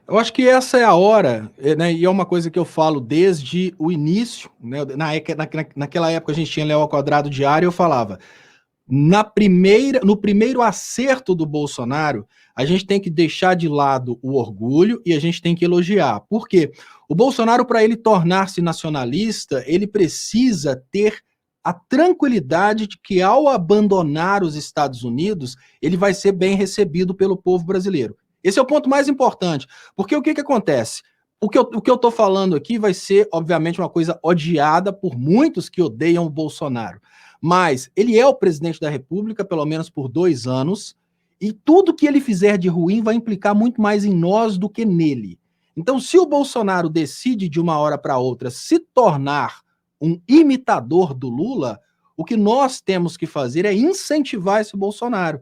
Eu acho que essa é a hora, né, e é uma coisa que eu falo desde o início, né, naquela época a gente tinha Léo ao quadrado diário, eu falava, no primeiro acerto do Bolsonaro, a gente tem que deixar de lado o orgulho e a gente tem que elogiar. Por quê? O Bolsonaro, para ele tornar-se nacionalista, ele precisa ter a tranquilidade de que ao abandonar os Estados Unidos, ele vai ser bem recebido pelo povo brasileiro. Esse é o ponto mais importante, porque o que, que acontece? O que eu estou falando aqui vai ser, obviamente, uma coisa odiada por muitos que odeiam o Bolsonaro. Mas ele é o presidente da República, pelo menos por 2 anos, e tudo que ele fizer de ruim vai implicar muito mais em nós do que nele. Então, se o Bolsonaro decide de uma hora para outra se tornar um imitador do Lula, o que nós temos que fazer é incentivar esse Bolsonaro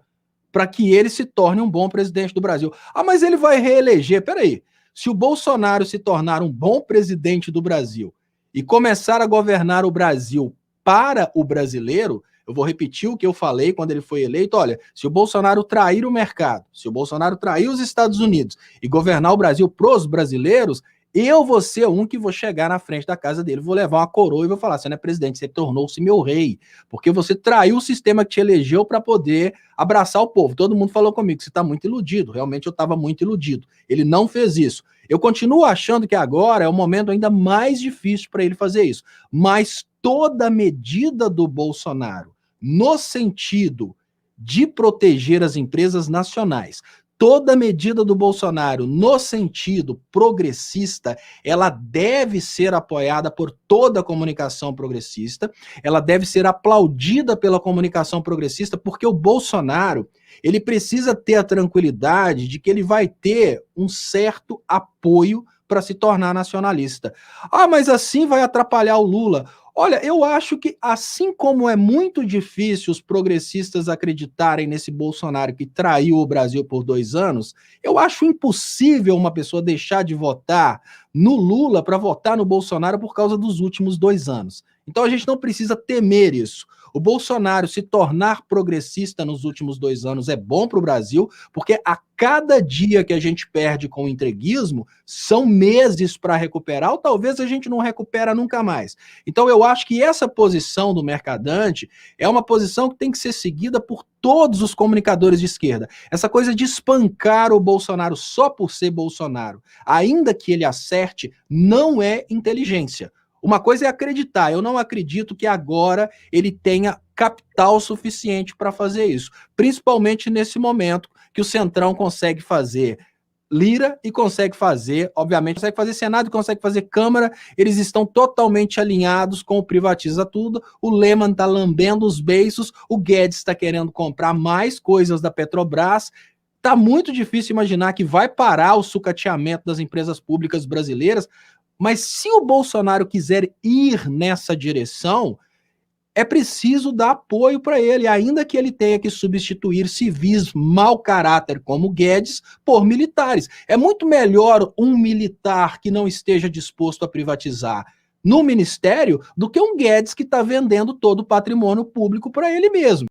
para que ele se torne um bom presidente do Brasil. Ah, mas ele vai reeleger. Peraí, se o Bolsonaro se tornar um bom presidente do Brasil e começar a governar o Brasil para o brasileiro, eu vou repetir o que eu falei quando ele foi eleito, olha, se o Bolsonaro trair o mercado, se o Bolsonaro trair os Estados Unidos e governar o Brasil pros brasileiros, eu vou ser um que vou chegar na frente da casa dele, vou levar uma coroa e vou falar, você não é presidente, você tornou-se meu rei, porque você traiu o sistema que te elegeu para poder abraçar o povo. Todo mundo falou comigo, você está muito iludido, realmente eu estava muito iludido. Ele não fez isso. Eu continuo achando que agora é o momento ainda mais difícil para ele fazer isso, mas toda medida do Bolsonaro no sentido de proteger as empresas nacionais, toda medida do Bolsonaro no sentido progressista, ela deve ser apoiada por toda a comunicação progressista, ela deve ser aplaudida pela comunicação progressista, porque o Bolsonaro, ele precisa ter a tranquilidade de que ele vai ter um certo apoio para se tornar nacionalista. Ah, mas assim vai atrapalhar o Lula. Olha, eu acho que assim como é muito difícil os progressistas acreditarem nesse Bolsonaro que traiu o Brasil por 2 anos, eu acho impossível uma pessoa deixar de votar no Lula para votar no Bolsonaro por causa dos últimos 2 anos. Então a gente não precisa temer isso. O Bolsonaro se tornar progressista nos últimos 2 anos é bom para o Brasil, porque a cada dia que a gente perde com o entreguismo, são meses para recuperar, ou talvez a gente não recupera nunca mais. Então eu acho que essa posição do Mercadante é uma posição que tem que ser seguida por todos os comunicadores de esquerda. Essa coisa de espancar o Bolsonaro só por ser Bolsonaro, ainda que ele acerte, não é inteligência. Uma coisa é acreditar, eu não acredito que agora ele tenha capital suficiente para fazer isso, principalmente nesse momento que o Centrão consegue fazer Lira e consegue fazer, obviamente, consegue fazer Senado e consegue fazer Câmara, eles estão totalmente alinhados com o privatiza tudo, o Lehman está lambendo os beiços, o Guedes está querendo comprar mais coisas da Petrobras, está muito difícil imaginar que vai parar o sucateamento das empresas públicas brasileiras, mas se o Bolsonaro quiser ir nessa direção, é preciso dar apoio para ele, ainda que ele tenha que substituir civis mau caráter como Guedes por militares. É muito melhor um militar que não esteja disposto a privatizar no ministério do que um Guedes que está vendendo todo o patrimônio público para ele mesmo.